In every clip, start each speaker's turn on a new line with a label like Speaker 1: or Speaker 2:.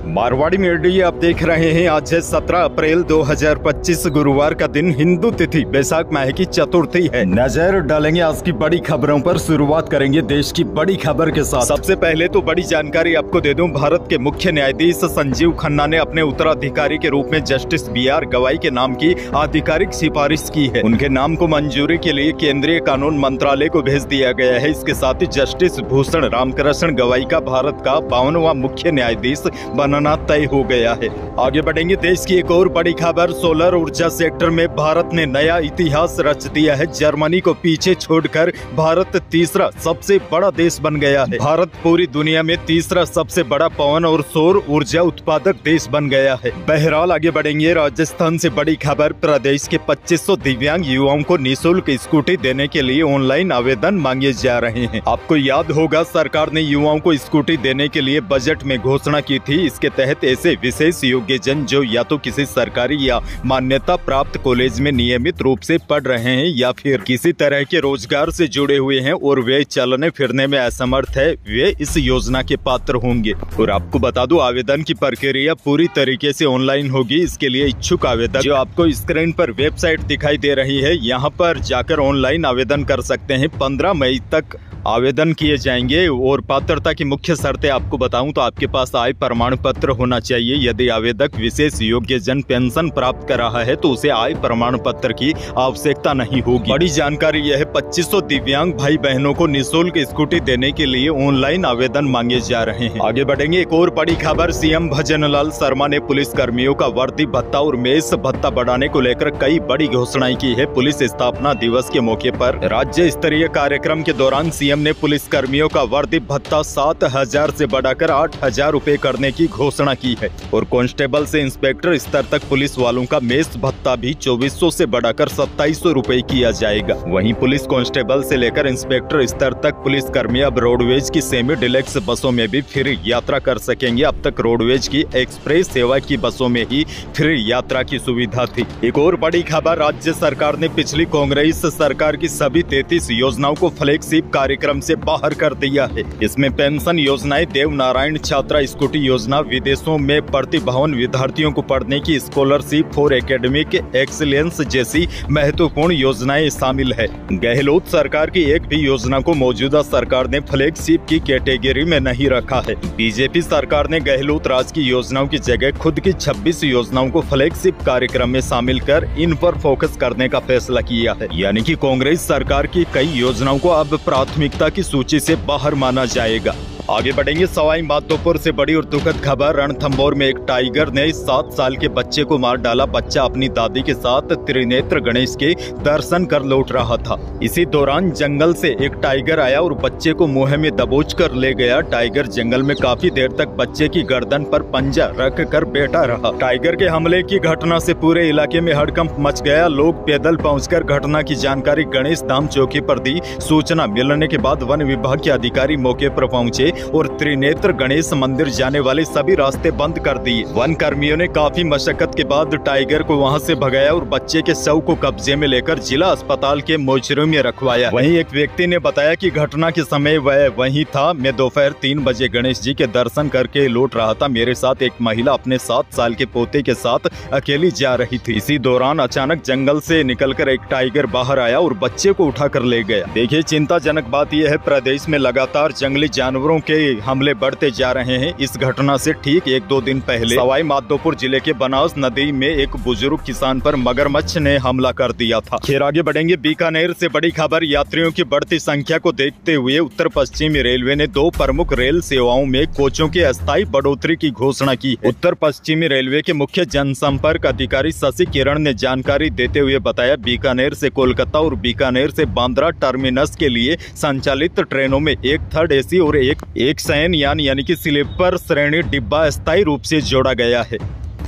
Speaker 1: Marwari media आप देख रहे हैं। आज है 17 अप्रैल 2025 गुरुवार का दिन, हिंदू तिथि बैसाख माह की चतुर्थी है। नजर डालेंगे आज की बड़ी खबरों पर। शुरुआत करेंगे देश की बड़ी खबर के साथ। सबसे पहले तो बड़ी जानकारी आपको दे दूं, भारत के मुख्य न्यायाधीश संजीव खन्ना ने अपने उत्तराधिकारी के रूप में जस्टिस BR गवाई के नाम की आधिकारिक सिफारिश की है। उनके नाम को मंजूरी के लिए केंद्रीय कानून मंत्रालय को भेज दिया गया है। इसके साथ ही जस्टिस भूषण रामकृष्ण गवाई का भारत का 52वां मुख्य न्यायाधीश बनना तय हो गया है। आगे बढ़ेंगे, देश की एक और बड़ी खबर। सोलर ऊर्जा सेक्टर में भारत ने नया इतिहास रच दिया है। जर्मनी को पीछे छोड़कर भारत तीसरा सबसे बड़ा देश बन गया है। भारत पूरी दुनिया में तीसरा सबसे बड़ा पवन और सौर ऊर्जा उत्पादक देश बन गया है। बहरहाल आगे बढ़ेंगे, राजस्थान से बड़ी खबर। प्रदेश के 2500 दिव्यांग युवाओं को निःशुल्क स्कूटी देने के लिए ऑनलाइन आवेदन मांगे जा रहे हैं। आपको याद होगा, सरकार ने युवाओं को स्कूटी देने के लिए बजट में घोषणा की थी। इसके तहत ऐसे विशेष योग्यजन जो या तो किसी सरकारी या मान्यता प्राप्त कॉलेज में नियमित रूप से पढ़ रहे हैं या फिर किसी तरह के रोजगार से जुड़े हुए हैं और वे चलने फिरने में असमर्थ है, वे इस योजना के पात्र होंगे। और आपको बता दूं, आवेदन की प्रक्रिया पूरी तरीके से ऑनलाइन होगी। इसके लिए इच्छुक आवेदक जो आपको स्क्रीन पर वेबसाइट दिखाई दे रही है, यहाँ पर जाकर ऑनलाइन आवेदन कर सकते हैं। 15 मई तक आवेदन किए जाएंगे। और पात्रता की मुख्य शर्तें आपको बताऊं तो आपके पास आय प्रमाण पत्र होना चाहिए। यदि आवेदक विशेष योग्यजन पेंशन प्राप्त कर रहा है तो उसे आय प्रमाण पत्र की आवश्यकता नहीं होगी। बड़ी जानकारी यह है, 2500 दिव्यांग भाई बहनों को निःशुल्क स्कूटी देने के लिए ऑनलाइन आवेदन मांगे जा रहे हैं। आगे बढ़ेंगे, एक और बड़ी खबर। CM भजनलाल शर्मा ने पुलिस कर्मियों का वर्दी भत्ता और मेस भत्ता बढ़ाने को लेकर कई बड़ी घोषणाएं की है। पुलिस स्थापना दिवस के मौके पर राज्य स्तरीय कार्यक्रम के दौरान CM ने पुलिस कर्मियों का वर्दी भत्ता 7000 से बढ़ाकर 8000 रुपए करने की घोषणा की है। और कांस्टेबल से इंस्पेक्टर स्तर तक पुलिस वालों का मेस भत्ता भी 2400 से बढ़ाकर 2700 रुपए किया जाएगा। वहीं पुलिस कांस्टेबल से लेकर इंस्पेक्टर स्तर तक पुलिस कर्मी अब रोडवेज की सेमी डिलक्स बसों में भी फ्री यात्रा कर सकेंगे। अब तक रोडवेज की एक्सप्रेस सेवा की बसों में ही फ्री यात्रा की सुविधा थी। एक और बड़ी खबर, राज्य सरकार ने पिछली कांग्रेस सरकार की सभी 33 योजनाओं को फ्लैगशिप कार्यक्रम से बाहर कर दिया है। इसमें पेंशन योजनाएं, देवनारायण छात्रा स्कूटी योजना, विदेशों में प्रतिभावान विद्यार्थियों को पढ़ने की स्कॉलरशिप फॉर एकेडमिक एक्सीलेंस जैसी महत्वपूर्ण योजनाएं शामिल है। गहलोत सरकार की एक भी योजना को मौजूदा सरकार ने फ्लैगशिप की कैटेगरी में नहीं रखा है। बीजेपी सरकार ने गहलोत राज की योजनाओं की जगह खुद की 26 योजनाओं को फ्लैगशिप कार्यक्रम में शामिल कर इन पर फोकस करने का फैसला किया है। यानी कि कांग्रेस सरकार की कई योजनाओं को अब प्राथमिकता की सूची से बाहर माना जाएगा। आगे बढ़ेंगे, सवाई माधोपुर से बड़ी और दुखद खबर। रणथंभौर में एक टाइगर ने 7 साल के बच्चे को मार डाला। बच्चा अपनी दादी के साथ त्रिनेत्र गणेश के दर्शन कर लौट रहा था। इसी दौरान जंगल से एक टाइगर आया और बच्चे को मुंह में दबोच कर ले गया। टाइगर जंगल में काफी देर तक बच्चे की गर्दन पर पंजा रख कर बैठा रहा। टाइगर के हमले की घटना से पूरे इलाके में हड़कंप मच गया। लोग पैदल पहुंचकर घटना की जानकारी गणेश धाम चौकी पर दी। सूचना मिलने के बाद वन विभाग के अधिकारी मौके पर पहुंचे और त्रिनेत्र गणेश मंदिर जाने वाले सभी रास्ते बंद कर दिए। वन कर्मियों ने काफी मशक्कत के बाद टाइगर को वहां से भगाया और बच्चे के शव को कब्जे में लेकर जिला अस्पताल के मोर्चरी में रखवाया। वहीं एक व्यक्ति ने बताया कि घटना के समय वह वहीं था। मैं दोपहर 3 बजे गणेश जी के दर्शन करके लौट रहा था। मेरे साथ एक महिला अपने 7 साल के पोते के साथ अकेली जा रही थी। इसी दौरान अचानक जंगल से निकलकर एक टाइगर बाहर आया और बच्चे को उठाकर ले गया। देखिए, चिंताजनक बात यह है, प्रदेश में लगातार जंगली जानवरों के हमले बढ़ते जा रहे हैं। इस घटना से ठीक 1-2 दिन पहले सवाई माधोपुर जिले के बनास नदी में एक बुजुर्ग किसान पर मगरमच्छ ने हमला कर दिया था। फिर आगे बढ़ेंगे, बीकानेर से बड़ी खबर। यात्रियों की बढ़ती संख्या को देखते हुए उत्तर पश्चिमी रेलवे ने 2 प्रमुख रेल सेवाओं में कोचों की अस्थायी बढ़ोतरी की घोषणा की। उत्तर पश्चिमी रेलवे के मुख्य जनसंपर्क अधिकारी शशि किरण ने जानकारी देते हुए बताया, बीकानेर से कोलकाता और बीकानेर से बांद्रा टर्मिनस के लिए संचालित ट्रेनों में एक 3rd AC और एक शयन यानी कि स्लीपर श्रेणी डिब्बा अस्थायी रूप से जोड़ा गया है।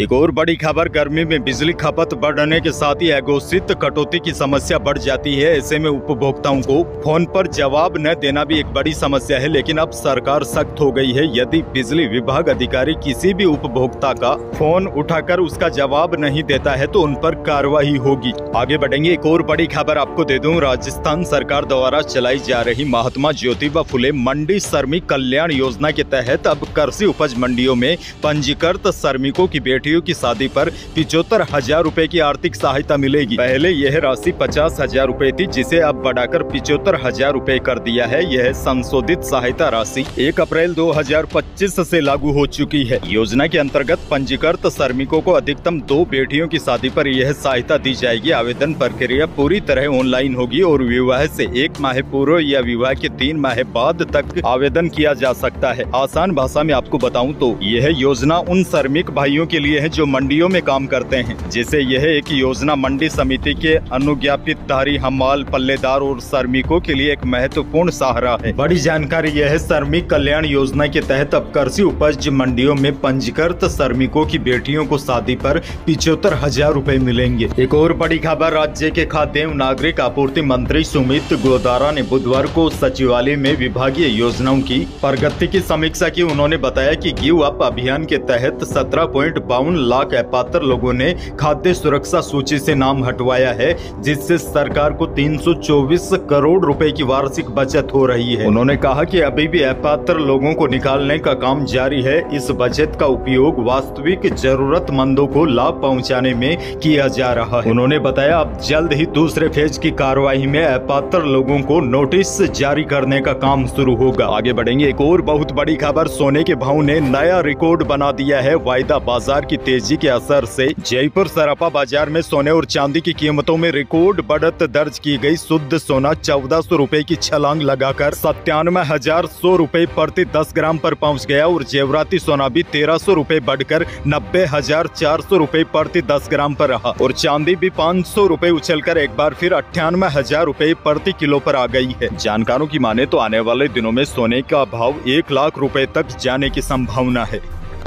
Speaker 1: एक और बड़ी खबर, गर्मी में बिजली खपत बढ़ने के साथ ही अघोषित कटौती की समस्या बढ़ जाती है। ऐसे में उपभोक्ताओं को फोन पर जवाब न देना भी एक बड़ी समस्या है, लेकिन अब सरकार सख्त हो गई है। यदि बिजली विभाग अधिकारी किसी भी उपभोक्ता का फोन उठाकर उसका जवाब नहीं देता है तो उन पर कार्रवाई होगी। आगे बढ़ेंगे, एक और बड़ी खबर आपको दे दूं, राजस्थान सरकार द्वारा चलाई जा रही महात्मा ज्योतिबा फुले मंडी श्रमिक कल्याण योजना के तहत अब कृषि उपज मंडियों में पंजीकृत श्रमिकों की बेटियों की शादी पर 75,000 रुपए की आर्थिक सहायता मिलेगी। पहले यह राशि 50,000 रुपए थी, जिसे अब बढ़ाकर 75,000 रुपए कर दिया है। यह संशोधित सहायता राशि 1 अप्रैल 2025 से लागू हो चुकी है। योजना के अंतर्गत पंजीकृत श्रमिकों को अधिकतम 2 बेटियों की शादी पर यह सहायता दी जाएगी। आवेदन प्रक्रिया पूरी तरह ऑनलाइन होगी और विवाह से 1 माह पूर्व या विवाह के 3 माह बाद तक आवेदन किया जा सकता है। आसान भाषा में आपको बताऊं तो यह योजना उन श्रमिक भाइयों के लिए है जो मंडियों में काम करते हैं। जैसे यह एक योजना मंडी समिति के अनुज्ञापितधारी हमाल, पल्लेदार और श्रमिकों के लिए एक महत्वपूर्ण सहारा है। बड़ी जानकारी यह है, श्रमिक कल्याण योजना के तहत अब कृषि उपज मंडियों में पंजीकृत श्रमिकों की बेटियों को शादी पर 75,000 रुपए मिलेंगे। एक और बड़ी खबर, राज्य के खाद्य एवं नागरिक आपूर्ति मंत्री सुमित गोदारा ने बुधवार को सचिवालय में विभागीय योजनाओं की प्रगति की समीक्षा की। उन्होंने बताया कि गिव अप अभियान के तहत 17.52 लाख अपात्र लोगों ने खाद्य सुरक्षा सूची से नाम हटवाया है, जिससे सरकार को 324 करोड़ रुपए की वार्षिक बचत हो रही है। उन्होंने कहा कि अभी भी अपात्र लोगों को निकालने का काम जारी है। इस बचत का उपयोग वास्तविक जरूरतमंदों को लाभ पहुंचाने में किया जा रहा है। उन्होंने बताया अब जल्द ही दूसरे फेज की कार्रवाई में अपात्र लोगों को नोटिस जारी करने का काम शुरू होगा। आगे बढ़ेंगे, एक और बहुत बड़ी खबर, सोने के भाव ने नया रिकॉर्ड बना दिया है। वायदा बाजार की तेजी के असर से जयपुर सराफा बाजार में सोने और चांदी की कीमतों में रिकॉर्ड बढ़त दर्ज की गई। शुद्ध सोना 1400 रुपए की छलांग लगाकर 97,100 रुपए प्रति 10 ग्राम पर पहुंच गया और जेवराती सोना भी 1300 रुपए बढ़कर 90,400 रुपए प्रति 10 ग्राम पर रहा और चांदी भी 500 रुपए उछलकर एक बार फिर 98,000 रुपए प्रति किलो पर आ गई है। जानकारों की माने तो आने वाले दिनों में सोने का भाव 1 लाख रुपए तक जाने की संभावना है।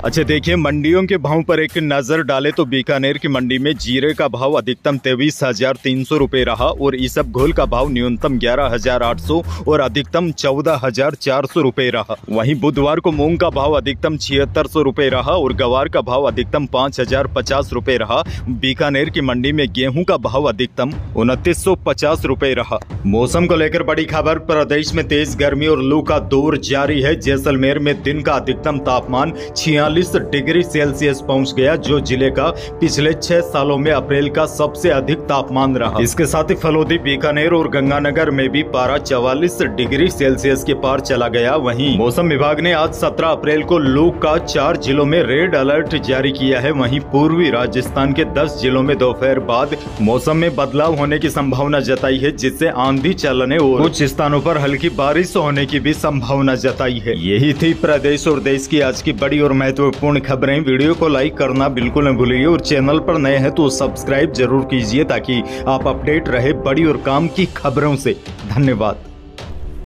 Speaker 1: अच्छा देखिए, मंडियों के भाव पर एक नजर डाले तो बीकानेर की मंडी में जीरे का भाव अधिकतम 23,300 रुपए रहा और इसबगोल का भाव न्यूनतम 11,800 और अधिकतम 14,400 रुपए रहा। वहीं बुधवार को मूंग का भाव अधिकतम 7600 रुपए रहा और गवार का भाव अधिकतम 5,050 रुपए रहा। बीकानेर की मंडी में गेहूं का भाव अधिकतम 2950 रुपए रहा। मौसम को लेकर बड़ी खबर, प्रदेश में तेज गर्मी और लू का दौर जारी है। जैसलमेर में दिन का अधिकतम तापमान 46 डिग्री सेल्सियस पहुंच गया, जो जिले का पिछले 6 सालों में अप्रैल का सबसे अधिक तापमान रहा। इसके साथ ही फलोदी, बीकानेर और गंगानगर में भी पारा 44 डिग्री सेल्सियस के पार चला गया। वहीं मौसम विभाग ने आज 17 अप्रैल को लू का 4 जिलों में रेड अलर्ट जारी किया है। वहीं पूर्वी राजस्थान के 10 जिलों में दोपहर बाद मौसम में बदलाव होने की संभावना जताई है, जिससे आंधी चलने और कुछ स्थानों पर हल्की बारिश होने की भी संभावना जताई है। यही थी प्रदेश और देश की आज की बड़ी और महत्वपूर्ण खबरें। वीडियो को लाइक करना बिल्कुल न भूलिए और चैनल पर नए हैं तो सब्सक्राइब जरूर कीजिए ताकि आप अपडेट रहे बड़ी और काम की खबरों से। धन्यवाद।